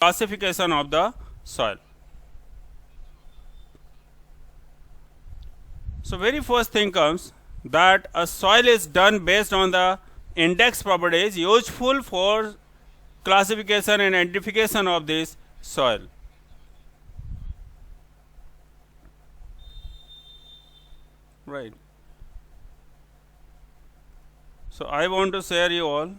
classification of the soil. So very first thing comes that a soil is done based on the index properties useful for classification and identification of this soil. Right. So I want to share you all.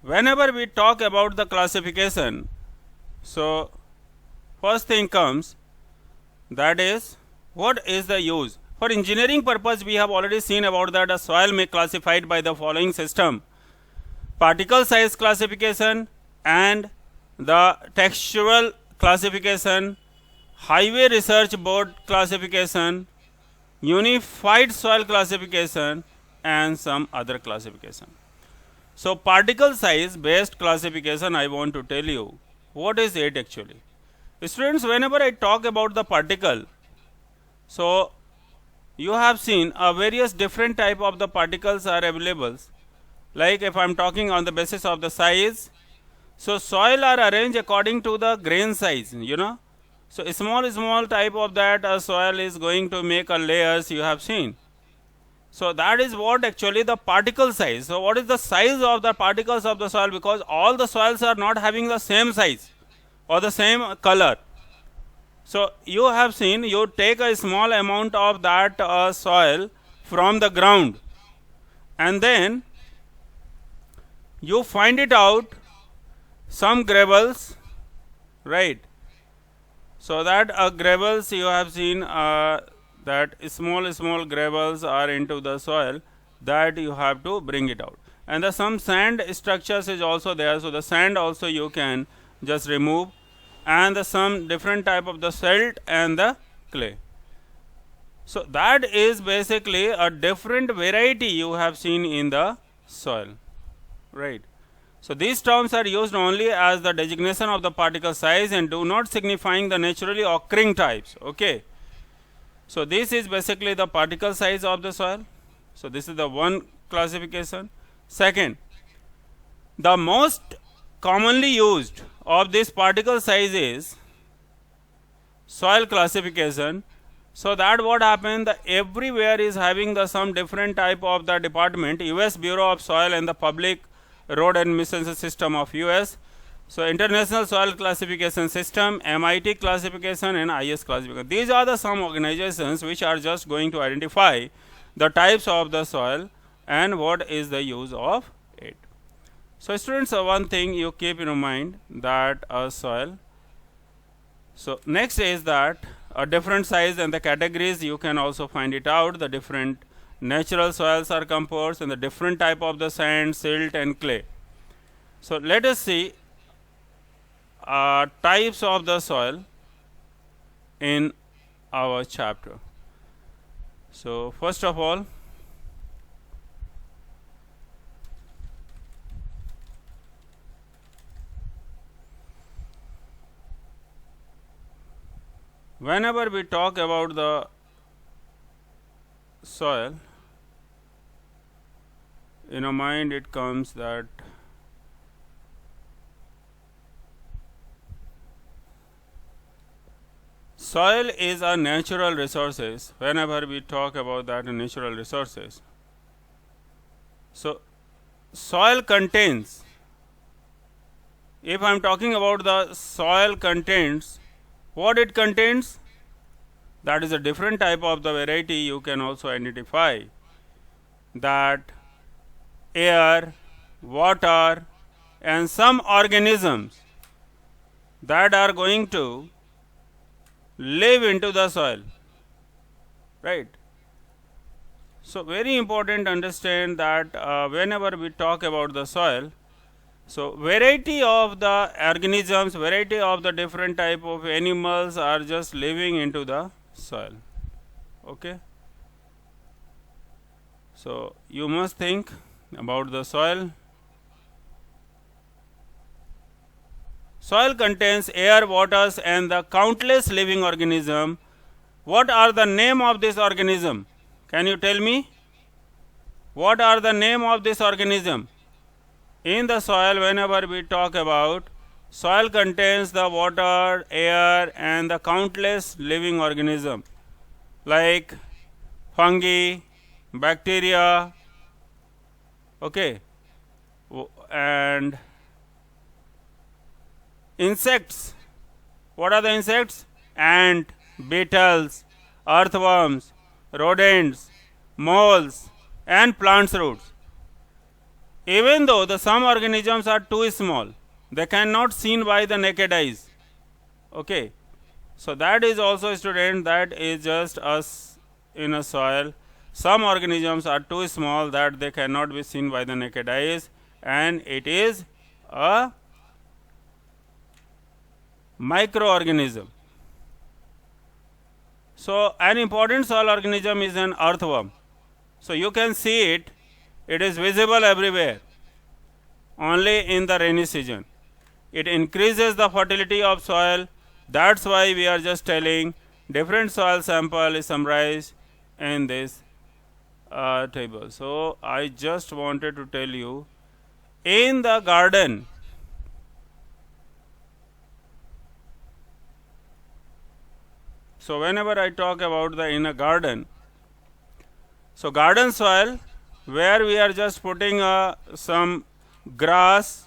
Whenever we talk about the classification, so first thing comes, that is, what is the use? For engineering purpose, we have already seen about that a soil may classified by the following system: particle size classification and the textual classification, highway research board classification, unified soil classification, and some other classification. So particle size based classification, I want to tell you what is it actually. Students, whenever I talk about the particle, so you have seen a various different type of the particles are available. Like if I am talking on the basis of the size, so soil are arranged according to the grain size, So small type of that soil is going to make a layers, you have seen. So that is what actually the particle size. So what is the size of the particles of the soil? Because all the soils are not having the same size or the same color. So you have seen, you take a small amount of that soil from the ground, and then you find it out some gravels, right? So that gravels, you have seen that small gravels are into the soil, that you have to bring it out. And the some sand structures is also there, so the sand also you can just remove, and the some different type of the silt and the clay. So that is basically a different variety you have seen in the soil, right? So these terms are used only as the designation of the particle size and do not signifying the naturally occurring types. Okay. So this is basically the particle size of the soil. So this is the one classification. Second, the most commonly used of this particle size is soil classification. So that what happened, the everywhere is having the some different type of the department, US Bureau of Soil and the Public Road Admission System of US. So International Soil Classification System, MIT classification, and IS classification. These are the some organizations which are just going to identify the types of the soil and what is the use of it. So students, one thing you keep in mind, that a soil. So next is that a different size and the categories, you can also find it out. The different natural soils are composed and the different type of the sand, silt, and clay. So let us see types of the soil in our chapter. So first of all, whenever we talk about the soil, in our mind it comes that soil is a natural resources. Whenever we talk about that natural resources, so soil contains, if I am talking about the soil contains, what it contains, that is a different type of the variety you can also identify, that air, water, and some organisms that are going to live into the soil, right? So very important to understand that whenever we talk about the soil, so variety of the organisms, variety of the different type of animals are just living into the soil. Okay. So you must think about the soil. Soil contains air, waters, and the countless living organism. What are the name of this organism? Can you tell me? What are the name of this organism? In the soil, whenever we talk about, soil contains the water, air, and the countless living organism like fungi, bacteria, okay, and insects. What are the insects? Ant, beetles, earthworms, rodents, moles, and plant roots. Even though the some organisms are too small, they cannot seen by the naked eyes. Okay, so that is also, student, that is just us in a soil. Some organisms are too small that they cannot be seen by the naked eyes, and it is a microorganism. So an important soil organism is an earthworm. So you can see it. It is visible everywhere, only in the rainy season. It increases the fertility of soil. That's why we are just telling different soil sample is summarized in this table. So I just wanted to tell you, in the garden, so whenever I talk about the in a garden, so garden soil, where we are just putting some grass,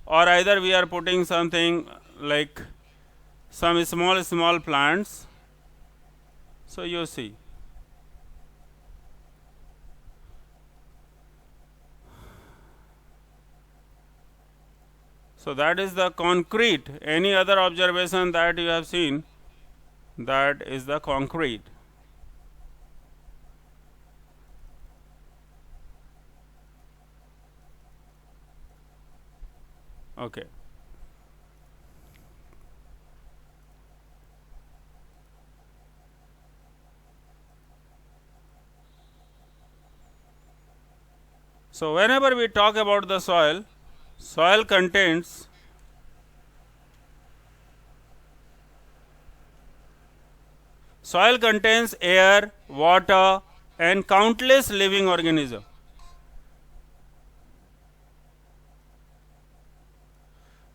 or either we are putting something like some small plants. So you see, so that is the concrete. Any other observation that you have seen, that is the concrete. Okay. So whenever we talk about the soil, soil contains air, water, and countless living organisms.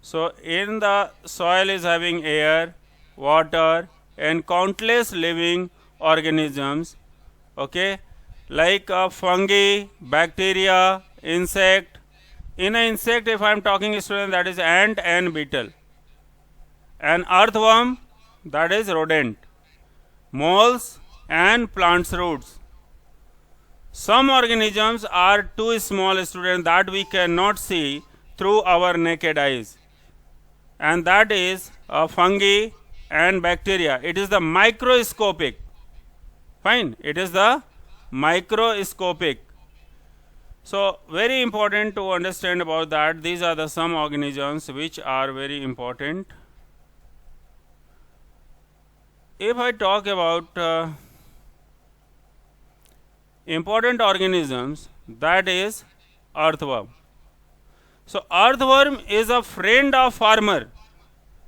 So in the soil is having air, water, and countless living organisms, okay, like fungi, bacteria, insect. In an insect, if I am talking, student, that is ant and beetle. An earthworm, that is rodent. Moles and plant roots. Some organisms are too small, student, that we cannot see through our naked eyes, and that is fungi and bacteria. It is the microscopic. Fine, it is the microscopic. So very important to understand about that. These are the some organisms which are very important. If I talk about important organisms, that is earthworm. So earthworm is a friend of farmer.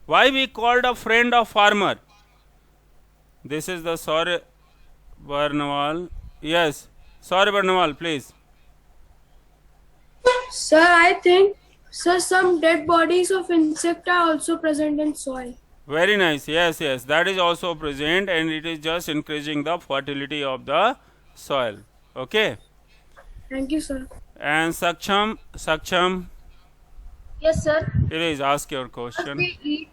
Why we called a friend of farmer? This is the Saurya Barnwal. Yes, Saurya Barnwal, please. Sir, I think, sir, some dead bodies of insect are also present in soil. Very nice. Yes, that is also present, and it is just increasing the fertility of the soil. Okay. Thank you, sir. And Saksham. Yes, sir. Please ask your question. We eat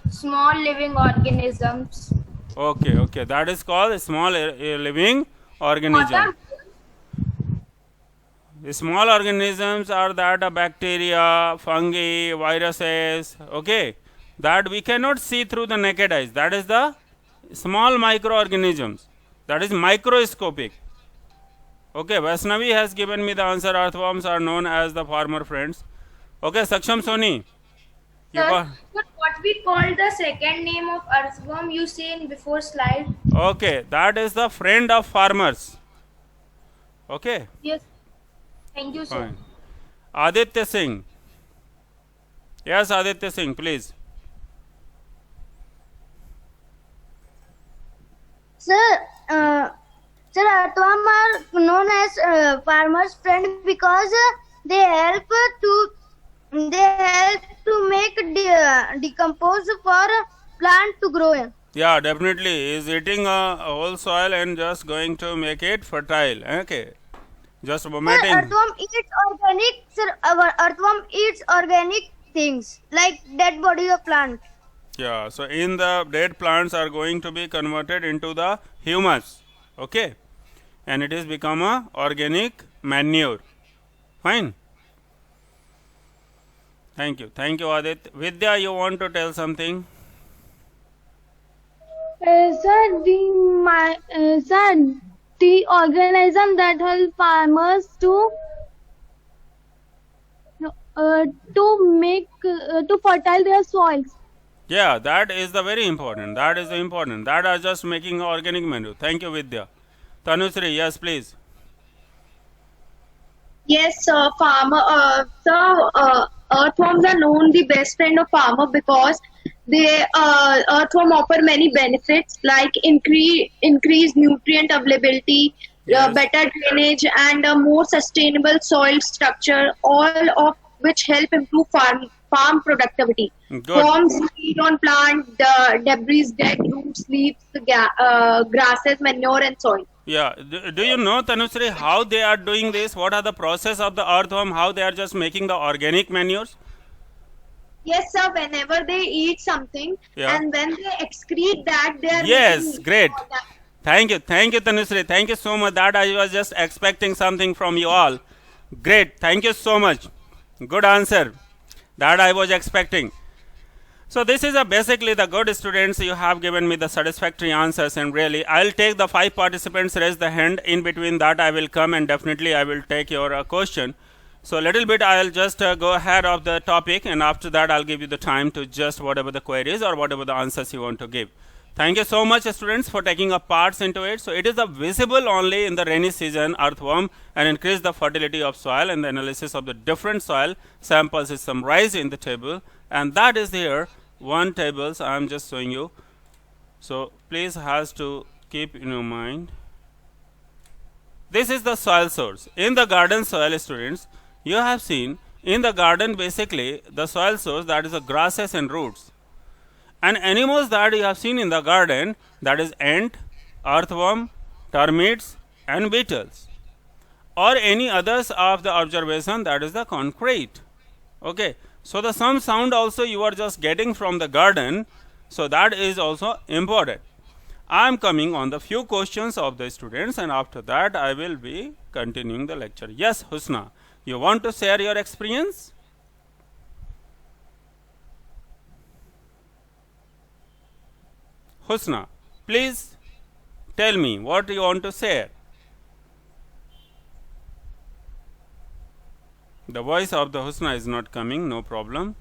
small living organisms. Okay. That is called a small living organism. Small organisms are that bacteria, fungi, viruses, okay, that we cannot see through the naked eyes. That is the small microorganisms. That is microscopic. Okay, Vaishnavi has given me the answer. Earthworms are known as the farmer friends. Okay, Saksham Soni. Sir, what we call the second name of earthworm you see in before slide? Okay, that is the friend of farmers. Okay. Yes. Thank you, sir. Fine. Aditya Singh. Yes, Aditya Singh, please. Sir, Sir, earthworm are known as farmers' friend because they help to make decompose for plant to grow. Yeah, definitely. Is eating a whole soil and just going to make it fertile. Okay. Just Sir, vomiting. earthworm eats organic. Sir, our earthworm eats organic things like dead bodies of plant. Yeah, so in the dead plants are going to be converted into the humus. Okay. And it is become a organic manure. Fine. Thank you. Thank you, Adit. Vidya, you want to tell something? Sir, the organism that help farmers to fertile their soils. Yeah, that is the very important. That is the important. That are just making organic manure. Thank you, Vidya. Tanusri, yes, please. Yes, earthworms are known the best friend of farmer because they earthworm offer many benefits like increased nutrient availability, Yes. better drainage, and a more sustainable soil structure. All of which help improve farm productivity. Good. Worms feed on plant debris, dead roots, leaves, grasses, manure, and soil. Yeah. Do you know, Tanusri, how they are doing this? What are the process of the earthworm? How they are just making the organic manures? Yes, sir. Whenever they eat something, Yeah. and when they excrete that, they are Yes, making great. all that. Thank you, Tanusri. Thank you so much. That I was just expecting something from you all. Great. Thank you so much. Good answer. That I was expecting. So this is basically the good students. You have given me the satisfactory answers, and really, I'll take the 5 participants raise the hand. In between that, I will come and definitely I will take your question. So a little bit, I'll just go ahead of the topic, and after that, I'll give you the time to just whatever the queries or whatever the answers you want to give. Thank you so much, students, for taking up parts into it. So it is visible only in the rainy season earthworm and increase the fertility of soil, and the analysis of the different soil samples is summarized in the table, and that is here one tables I am just showing you. So please has to keep in your mind. This is the soil source. In the garden soil, students, you have seen in the garden basically the soil source, that is the grasses and roots. And animals that you have seen in the garden, that is ant, earthworm, termites, and beetles, or any others of the observation, that is the concrete. Okay, so the some sound also you are just getting from the garden, so that is also important. I am coming on the few questions of the students, and after that I will be continuing the lecture. Yes, Husna, you want to share your experience? Husna, please tell me what you want to share. The voice of the Husna is not coming, no problem.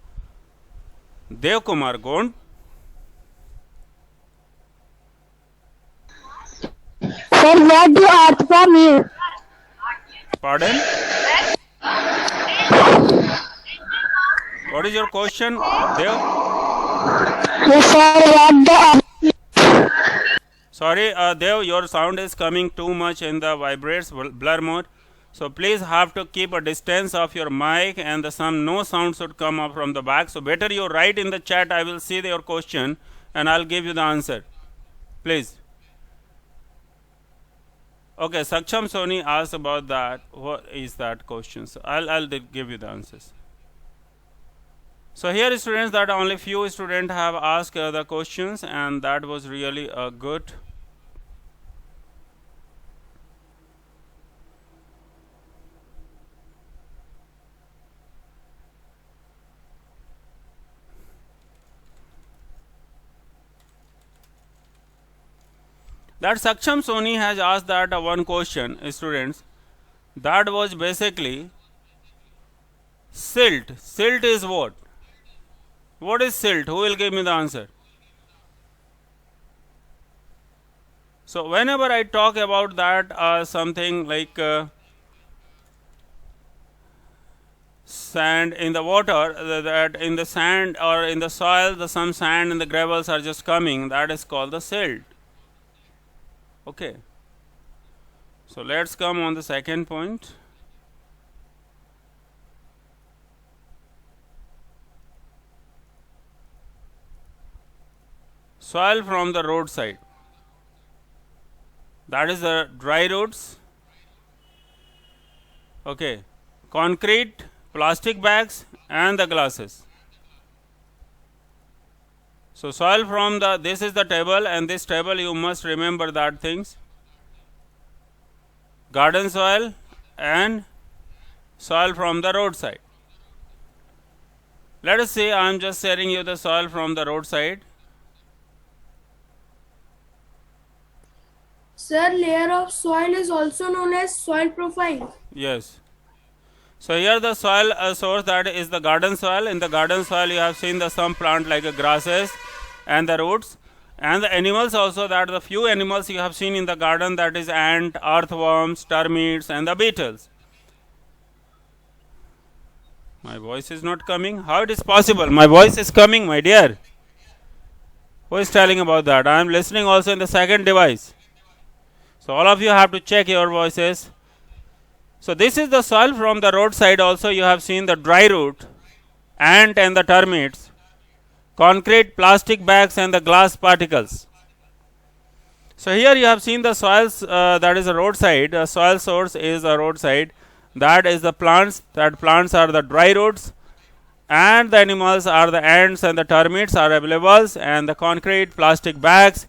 Dev Kumar Gond. Sir, what do earthworm is? Pardon? What is your question, Dev? Yes, sir, what the Sorry, Dev, your sound is coming too much in the vibrates blur mode. So please have to keep a distance of your mic, and no sound should come up from the back. So better you write in the chat. I will see your question and I'll give you the answer. Please. Okay, Saksham Soni asked about that. What is that question? So I'll give you the answers. So here, students, that only few students have asked the questions, and that was really a good. That Saksham Soni has asked that one question, students. That was basically silt. Silt is what? What is silt? Who will give me the answer? So whenever I talk about that, something like sand in the water, that in the sand or in the soil, some sand and the gravels are just coming, that is called the silt. Okay. So let's come on the second point. Soil from the roadside. That is the dry roads. Okay, concrete, plastic bags, and the glasses. So soil from the, this is the table, and this table you must remember that things. Garden soil and soil from the roadside. Let us say I am just sharing you the soil from the roadside. Sir, layer of soil is also known as soil profile. Yes. So here the soil source, that is the garden soil. In the garden soil you have seen the some plant like grasses and the roots, and the animals also, that the few animals you have seen in the garden, that is ant, earthworms, termites, and the beetles. My voice is not coming. How it is possible? My voice is coming, my dear. Who is telling about that? I am listening also in the second device. So all of you have to check your voices. So this is the soil from the roadside. Also you have seen the dry root, ant and the termites, concrete, plastic bags, and the glass particles. So here you have seen the soils, that is a roadside. The soil source is a roadside. That is the plants. That plants are the dry roots, and the animals are the ants and the termites are available, and the concrete, plastic bags,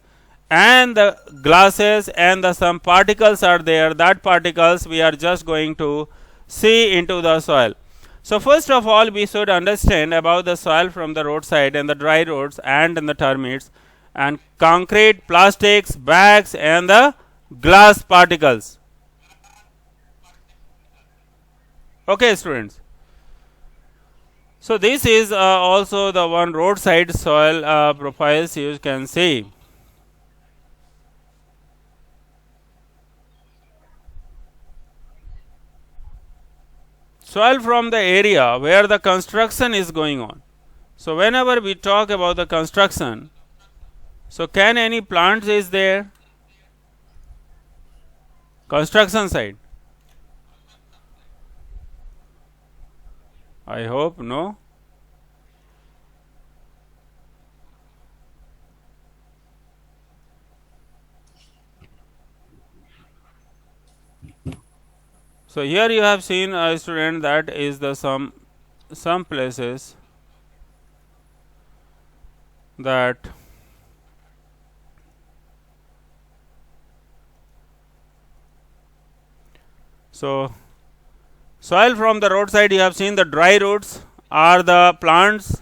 and the glasses, and the some particles are there. That particles we are just going to see into the soil. So first of all we should understand about the soil from the roadside and the dry roads, and the termites, and concrete, plastics, bags, and the glass particles. Okay, students. So this is also the one roadside soil profiles you can see. Soil from the area where the construction is going on. So whenever we talk about the construction, so can any plants is there? Construction site. I hope no. So here you have seen a student, that is the some places that so soil from the roadside, you have seen the dry roots are the plants,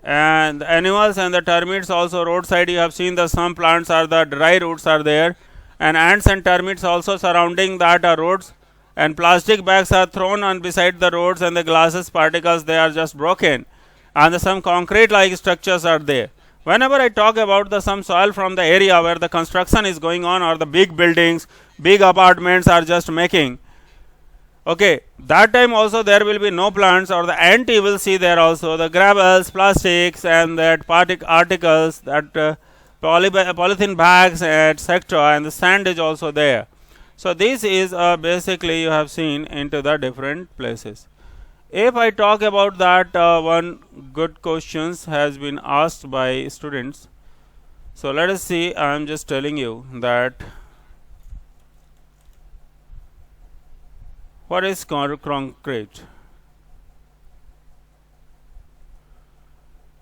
and the animals and the termites also roadside. You have seen the some plants are the dry roots are there, and ants and termites also surrounding that are roads, and plastic bags are thrown on beside the roads, and the glasses particles they are just broken, and some concrete like structures are there. Whenever I talk about the some soil from the area where the construction is going on, or the big buildings, big apartments are just making, okay, that time also there will be no plants, or the ant you will see there also, the gravels, plastics, and that articles, that polythene bags, etc., and the sand is also there. So this is basically you have seen into the different places. If I talk about that, one good questions has been asked by students. So let us see. I am just telling you that what is concrete.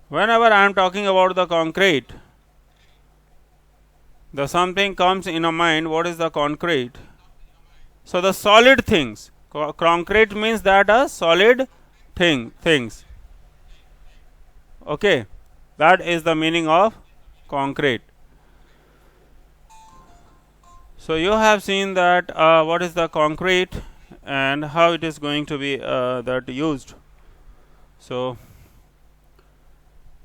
Whenever I am talking about the concrete, the something comes in a mind. What is the concrete? So the solid things. Concrete means that a solid things. Okay, that is the meaning of concrete. So you have seen that what is the concrete and how it is going to be that used. So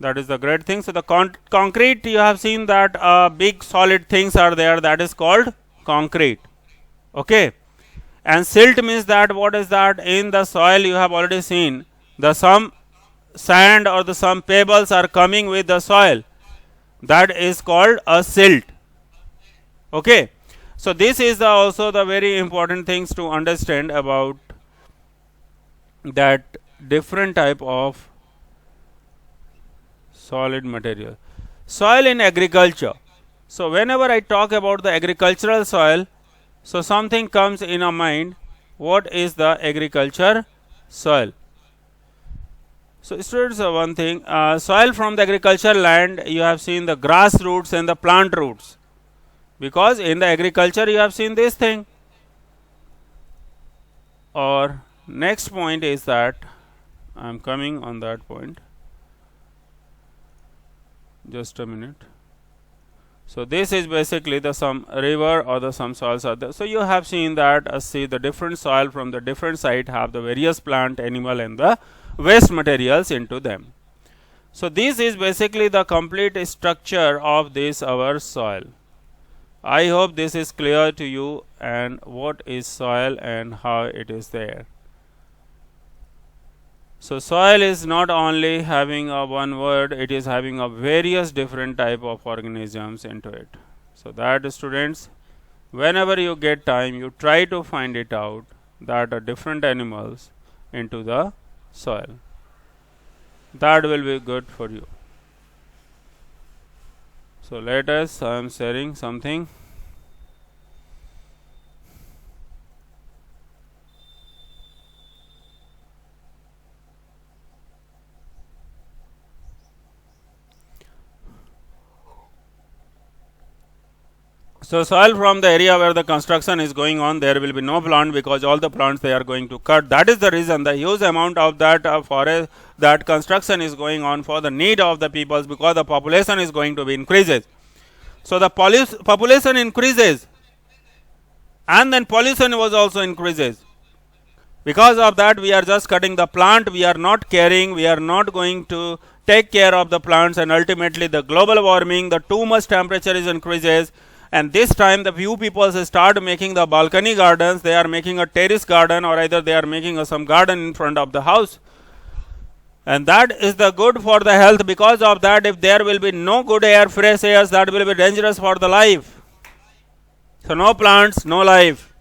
that is the great thing. So the concrete, you have seen that big solid things are there, that is called concrete. Okay, and silt means that what is that in the soil you have already seen, the some sand or the some pebbles are coming with the soil, that is called a silt. Okay, So this is also the very important things to understand about that different type of solid material. Soil in agriculture. So whenever I talk about the agricultural soil, so something comes in our mind. What is the agriculture soil? So students, one thing, soil from the agricultural land, you have seen the grass roots and the plant roots, because in the agriculture you have seen this thing. Or next point is that I am coming on that point. Just a minute. So this is basically the some river or the some soils are there. So you have seen that see the different soil from the different site have the various plant, animal and the waste materials into them. So this is basically the complete structure of this our soil. I hope this is clear to you, and what is soil and how it is there. So soil is not only having a one word, it is having a various different type of organisms into it. So that students, whenever you get time, you try to find it out that are different animals into the soil. That will be good for you. So let us, I am sharing something. So soil from the area where the construction is going on, there will be no plant, because all the plants they are going to cut. That is the reason the huge amount of that forest, that construction is going on for the need of the peoples, because the population is going to be increases. So the population increases, and then pollution was also increases. Because of that, we are just cutting the plant, we are not caring, we are not going to take care of the plants, and ultimately the global warming, the too much temperature is increases. And this time the few people start making the balcony gardens, they are making a terrace garden, or either they are making some garden in front of the house. And that is the good for the health. Because of that, if there will be no good air, fresh air, that will be dangerous for the life. So no plants, no life.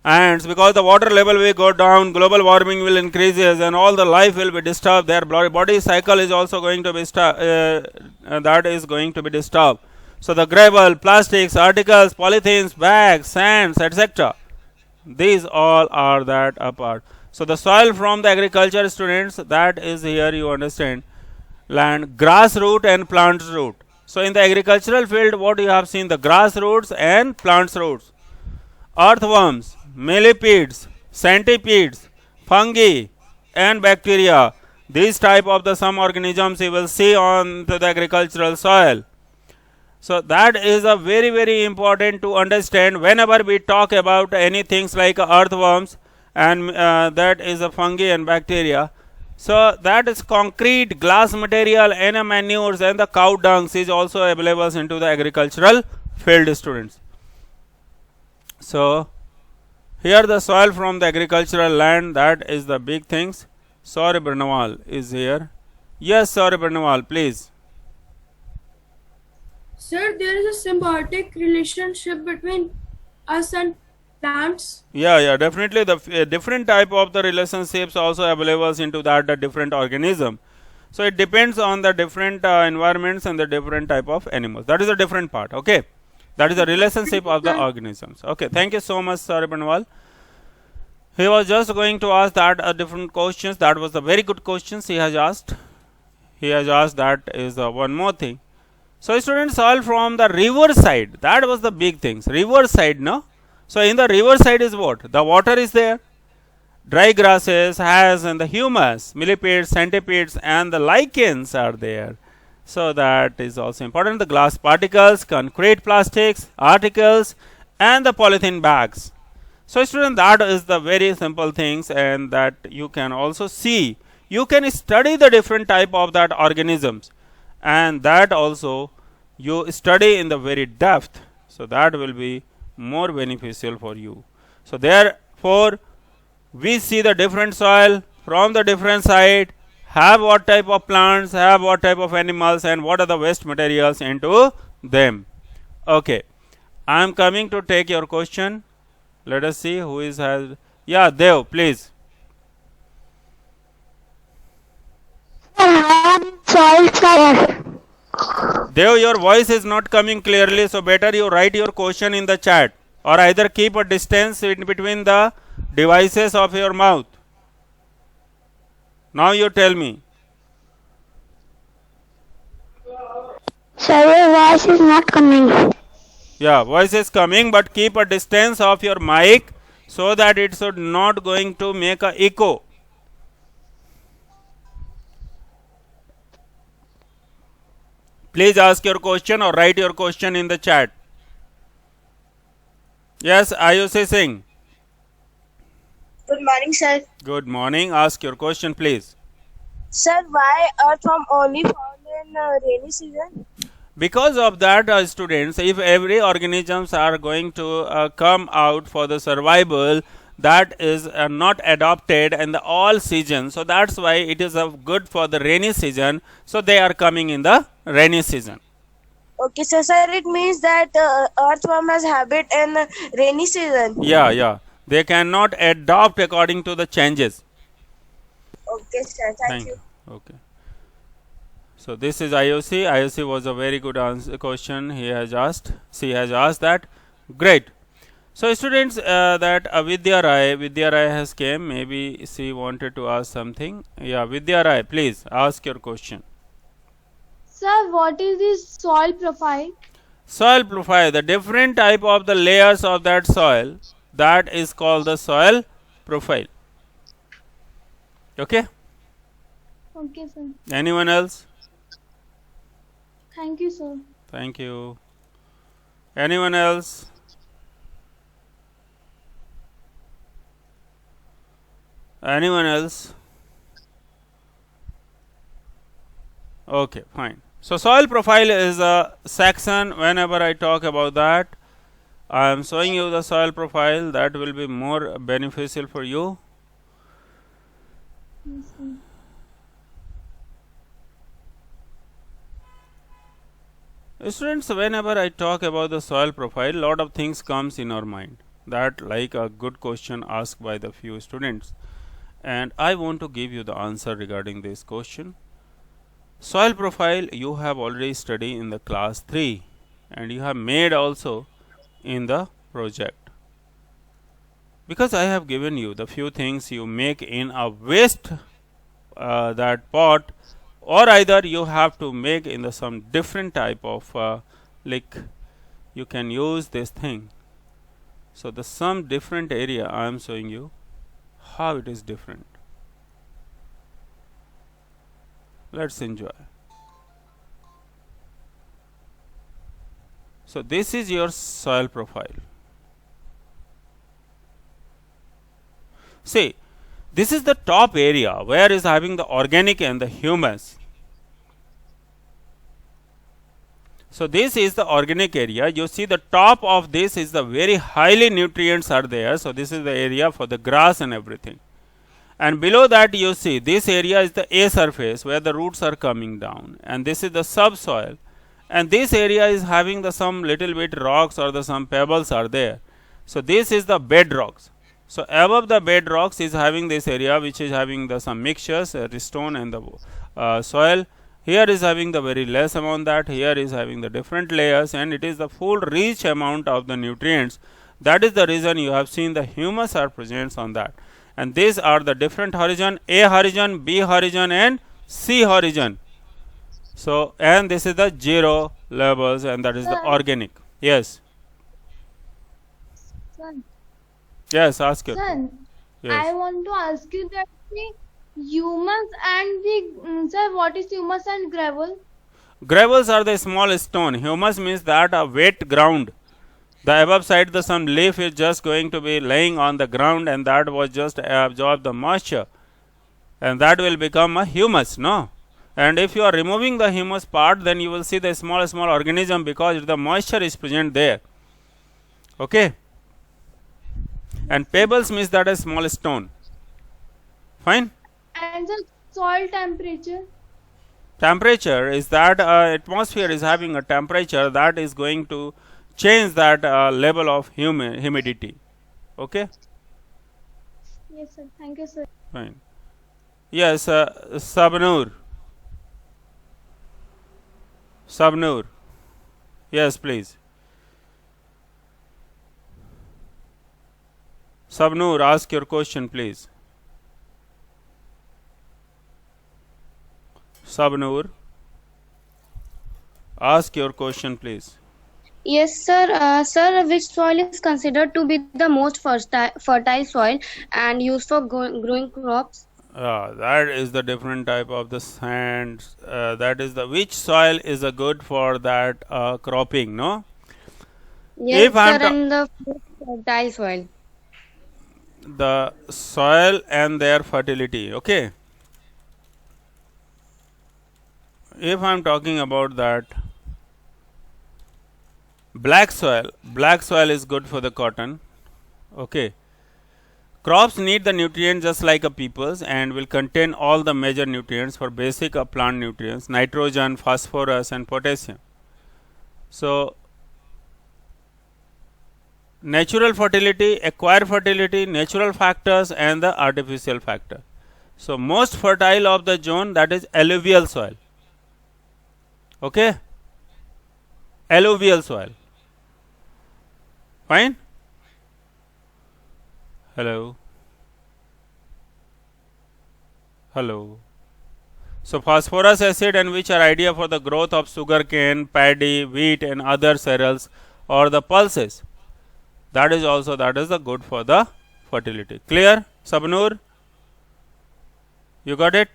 And because the water level will go down, global warming will increases, and all the life will be disturbed. Their body cycle is also going to be that is going to be disturbed. So the gravel, plastics, articles, polythenes, bags, sands, etc. These all are that apart. So the soil from the agriculture students, that is here you understand, land, grass root and plant root. So in the agricultural field, what you have seen, the grass roots and plants roots, earthworms, millipedes, centipedes, fungi and bacteria. These type of the some organisms you will see on to the agricultural soil. So that is a very, very important to understand whenever we talk about any things like earthworms, and that is a fungi and bacteria. So that is concrete, glass material, and manures, and the cow dung is also available into the agricultural field students. So here the soil from the agricultural land, that is the big things. Sorry, Barnawal is here. Yes, sorry, Barnawal, please. Sir, there is a symbiotic relationship between us and plants. Yeah, definitely the different type of the relationships also available into that the different organism. So it depends on the different environments and the different type of animals. That is a different part. Okay, that is the relationship of the organisms. Okay, thank you so much, Sir Banwal. He was just going to ask that different questions. That was the very good questions he has asked. He has asked that is one more thing. So students, soil from the river side, that was the big things. River side, no? So in the river side is what? The water is there. Dry grasses has and the humus, millipedes, centipedes and the lichens are there. So that is also important. The glass particles, concrete plastics, articles and the polythene bags. So student, that is the very simple things, and that you can also see. You can study the different type of that organisms, and that also you study in the very depth. So that will be more beneficial for you. So therefore we see the different soil from the different side, have what type of plants, have what type of animals, and what are the waste materials into them. Okay, I am coming to take your question. Let us see who is has. Yeah, Dev, please. Sir, I am in soil science. Dev, your voice is not coming clearly, so better you write your question in the chat, or either keep a distance in between the devices of your mouth. Now you tell me. Sir, your voice is not coming. Yeah, voice is coming, but keep a distance of your mic so that it should not going to make a echo. Please ask your question or write your question in the chat. Yes, Ayushi Singh. Good morning, sir. Good morning. Ask your question, please. Sir, why earthworm only found in rainy season? Because of that, students, if every organisms are going to come out for the survival, that is not adopted in the all season. So that's why it is good for the rainy season. So they are coming in the rainy season. Okay, so sir, it means that earthworm has habit in rainy season. Yeah. They cannot adopt according to the changes. Okay, sir. Thank you. Okay. So this is IOC. IOC was a very good question he has asked. She has asked that. Great. So students, that Vidya Rai has came. Maybe she wanted to ask something. Yeah, Vidya Rai, please ask your question. Sir, what is the soil profile? Soil profile, the different type of the layers of that soil, that is called the soil profile. Okay. Okay, sir. Anyone else? Thank you, sir. Thank you. Anyone else? Anyone else? Okay, fine. So soil profile is a section. Whenever I talk about that, I am showing you the soil profile. That will be more beneficial for you. Yes, sir. Students, whenever I talk about the soil profile, lot of things comes in our mind. That like a good question asked by the few students, and I want to give you the answer regarding this question. Soil profile you have already studied in the class 3, and you have made also in the project. Because I have given you the few things you make in a waste that pot, or either you have to make in the some different type of like you can use this thing. So the some different area I am showing you how it is different. Let's enjoy. So this is your soil profile. See, this is the top area where is having the organic and the humus. So this is the organic area. You see the top of this is the very highly nutrients are there. So this is the area for the grass and everything. And below that you see this area is the A surface where the roots are coming down, and this is the subsoil, and this area is having the some little bit rocks or the some pebbles are there. So this is the bedrocks. So above the bedrocks is having this area which is having the some mixtures, stone and the soil. Here is having the very less amount, that here is having the different layers, and it is the full rich amount of the nutrients. That is the reason you have seen the humus are present on that. And these are the different horizon, A horizon, B horizon and C horizon. So, and this is the 0 levels, and that is the organic. Yes. Son, Yes, ask it. son, Yes. I want to ask you that the humus and the sir, what is humus and gravel? Gravels are the small stone. Humus means that a wet ground. The above side the some leaf is just going to be laying on the ground, and that was just absorb the moisture, and that will become a humus, no? And if you are removing the humus part, then you will see the small organism, because the moisture is present there. Okay. And pebbles means that a small stone. Fine. And the soil temperature? Temperature is that atmosphere is having a temperature that is going to change that level of humidity. Okay, Yes, sir. Thank you, sir. fine. Yes, Sabnoor. Sabnoor. Yes, please. Sabnoor, ask your question, please. Sabnoor, ask your question, please. Yes, sir. Sir, which soil is considered to be the most fertile soil and used for growing crops? That is the different type of the sand. That is the which soil is a good for that cropping, no? Yes, If I'm sir, and the fertile soil. the soil and their fertility. Okay. If I'm talking about that black soil is good for the cotton. Okay. Crops need the nutrients just like a peoples and will contain all the major nutrients for basic plant nutrients, nitrogen, phosphorus and potassium. So natural fertility, acquired fertility, natural factors and the artificial factor. So most fertile of the zone, that is alluvial soil. Okay, alluvial soil. Fine. Hello. So phosphorus acid, and which are ideal for the growth of sugarcane, paddy, wheat and other cereals or the pulses. That is the good for the fertility. Clear, Sabnoor? You got it?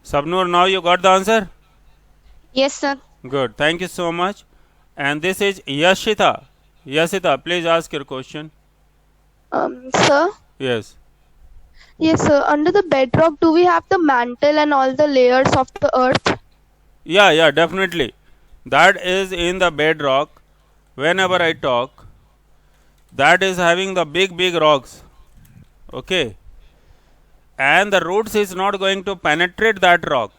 Sabnoor, now you got the answer? Yes, sir. Good. Thank you so much. And this is Yashita. Yashita, please ask your question. Sir. Yes. Yes, sir. Under the bedrock, do we have the mantle and all the layers of the earth? Yeah, definitely. That is in the bedrock. Whenever I talk, that is having the big rocks. Okay. And the roots is not going to penetrate that rock.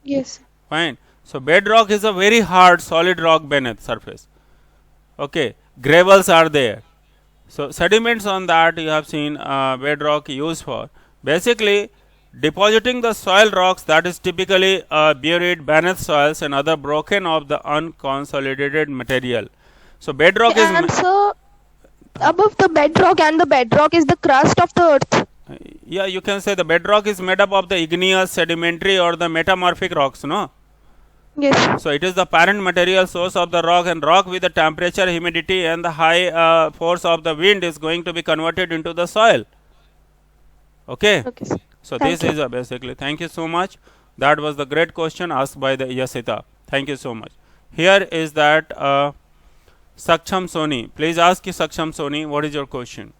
Yes. Fine. So bedrock is a very hard solid rock beneath surface. Okay. Gravels are there. So sediments on that you have seen bedrock used for basically depositing the soil rocks that is typically buried beneath soils and other broken of the unconsolidated material. So bedrock is And so above the bedrock and the bedrock is the crust of the earth. yeah, you can say the bedrock is made up of the igneous, sedimentary or the metamorphic rocks, no? Yes. So it is the parent material source of the rock, and rock with the temperature, humidity and the high force of the wind is going to be converted into the soil. Okay. Okay, sir. So Thank this is basically. Thank you so much. That was the great question asked by the Yasita. Thank you so much. Here is that Saksham Soni. Please ask Saksham Soni, what is your question?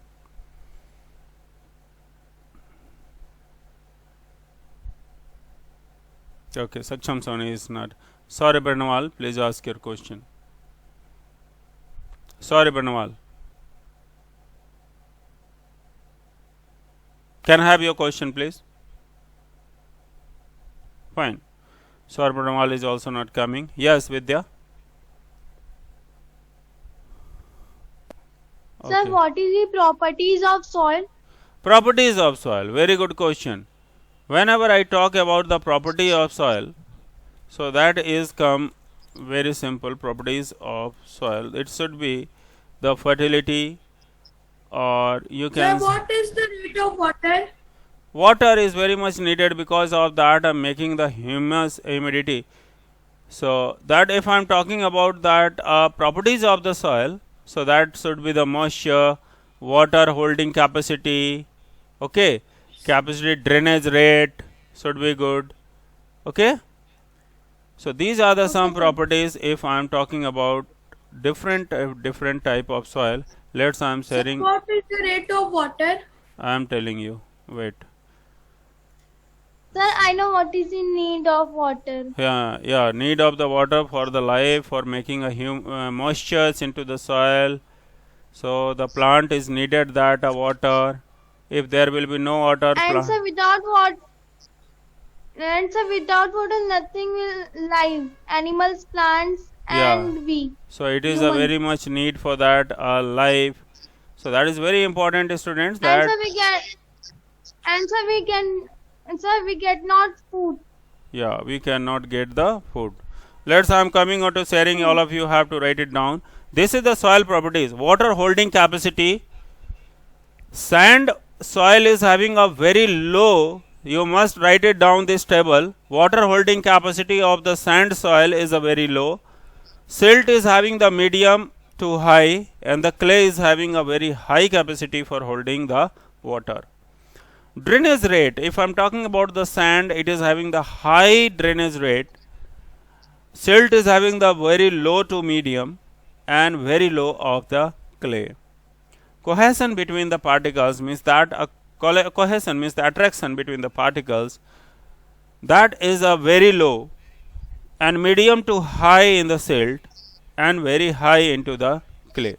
Okay, Saksham Soni is not. Sorry, Barnawal, please ask your question. Sorry, Barnawal. Can I have your question, please? Fine. Sorry, Barnawal is also not coming. Yes, Vidya. Sir, what is the properties of soil? Properties of soil. Very good question. Whenever I talk about the property of soil, so that is come very simple properties of soil. It should be the fertility, or you can. Sir, what is the rate of water? Water is very much needed because of that making the humus humidity. So that if I am talking about that properties of the soil, so that should be the moisture, water holding capacity, okay, capacity, drainage rate should be good. Okay, so these are the some properties if I am talking about different type of soil. Let's I am sharing. Sir, what is the rate of water? I am telling you. Wait. Sir, I know what is the need of water. Yeah, need of the water for the life, for making a moistures into the soil. So the plant is needed that water. If there will be no water, And sir, without water, And sir, without water, nothing will live. Animals, plants, Yeah. and we. So it is a Human. very much need for that life. So that is very important, students. And That sir, we get. And sir, we can. And sir, we get not food. yeah, we cannot get the food. Let's. I am coming on to sharing. All of you have to write it down. This is the soil properties. Water holding capacity. Sand soil is having a very low. You must write it down this table. Water holding capacity of the sand soil is a very low. Silt is having the medium to high, and the clay is having a very high capacity for holding the water. Drainage rate, if I am talking about the sand, it is having the high drainage rate. Silt is having the very low to medium and very low of the clay. Cohesion between the particles means that cohesion means the attraction between the particles, that is a very low and medium to high in the silt and very high into the clay.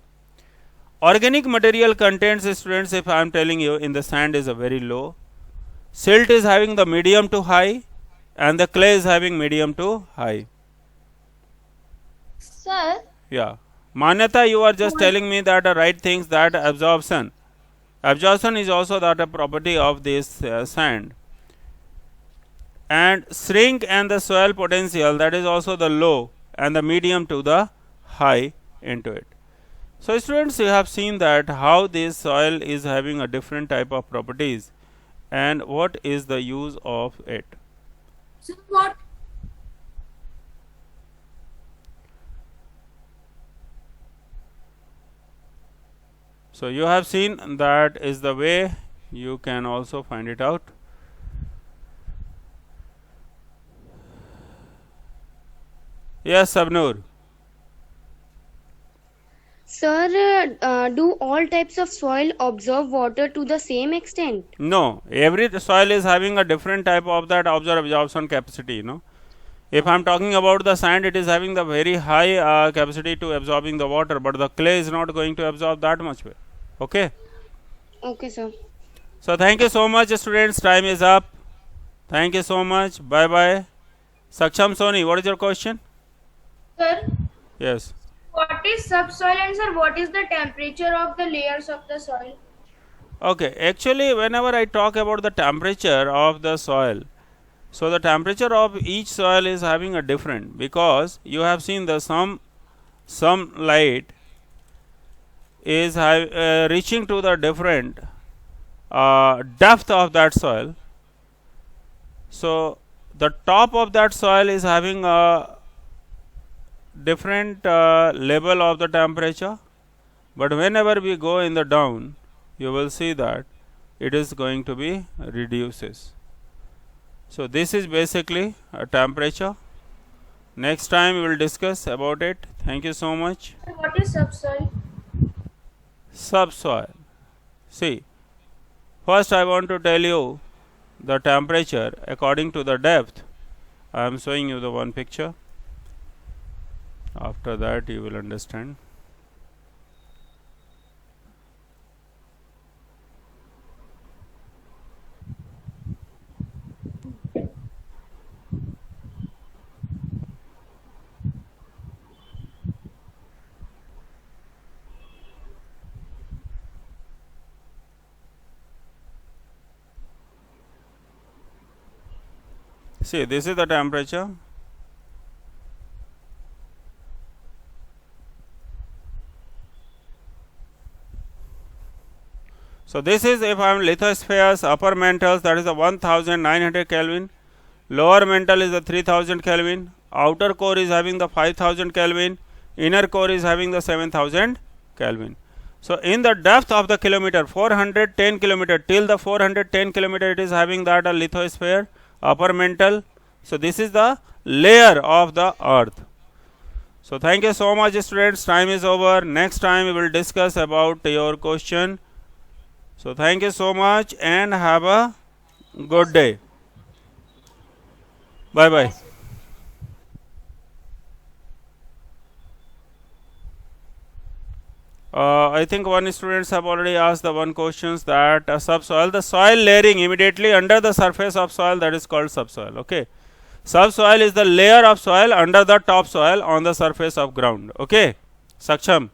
Organic material contents, students, if I am telling you, in the sand is a very low. Silt is having the medium to high and the clay is having medium to high. Sir, Yeah. Manyata, you are just telling me that the right things, that absorption. Absorption is also that a property of this sand. And shrink and the soil potential, that is also the low and the medium to the high into it. So students, you have seen that how this soil is having a different type of properties and what is the use of it. So what? So you have seen that is the way you can also find it out. Yes, Sabnur. Sir, do all types of soil absorb water to the same extent? No, every soil is having a different type of that absorption capacity, you know. If I am talking about the sand, it is having the very high capacity to absorbing the water, but the clay is not going to absorb that much. Okay. Okay, sir. So thank you so much, students. Time is up. Thank you so much. Bye bye. Saksham Soni, what is your question? Sir, Yes. what is subsoil, and sir, what is the temperature of the layers of the soil? Okay, actually, whenever I talk about the temperature of the soil, so the temperature of each soil is having a different, because you have seen the some light is reaching to the different depth of that soil. So the top of that soil is having a different level of the temperature, but whenever we go in the down, you will see that it is going to be reduces. So this is basically a temperature. Next time we will discuss about it. Thank you so much. Sir, what is subsoil? Subsoil. See, first I want to tell you the temperature according to the depth. I am showing you the one picture. After that you will understand. See, this is the temperature. So this is if I am lithospheres, upper mantles, that is a 1900 Kelvin, lower mantle is the 3000 Kelvin, outer core is having the 5000 Kelvin, inner core is having the 7000 Kelvin. So in the depth of the kilometer, 410 kilometer, till the 410 kilometer it is having that a lithosphere, upper mantle. So this is the layer of the earth. So thank you so much, students. Time is over. Next time we will discuss about your question. So thank you so much and have a good day. Bye bye. I think one students have already asked the one questions that subsoil, the soil layering immediately under the surface of soil, that is called subsoil. Okay, subsoil is the layer of soil under the topsoil on the surface of ground. Okay, Saksham.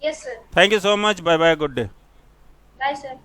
Yes, sir. Thank you so much. Bye bye. Good day. Bye, sir.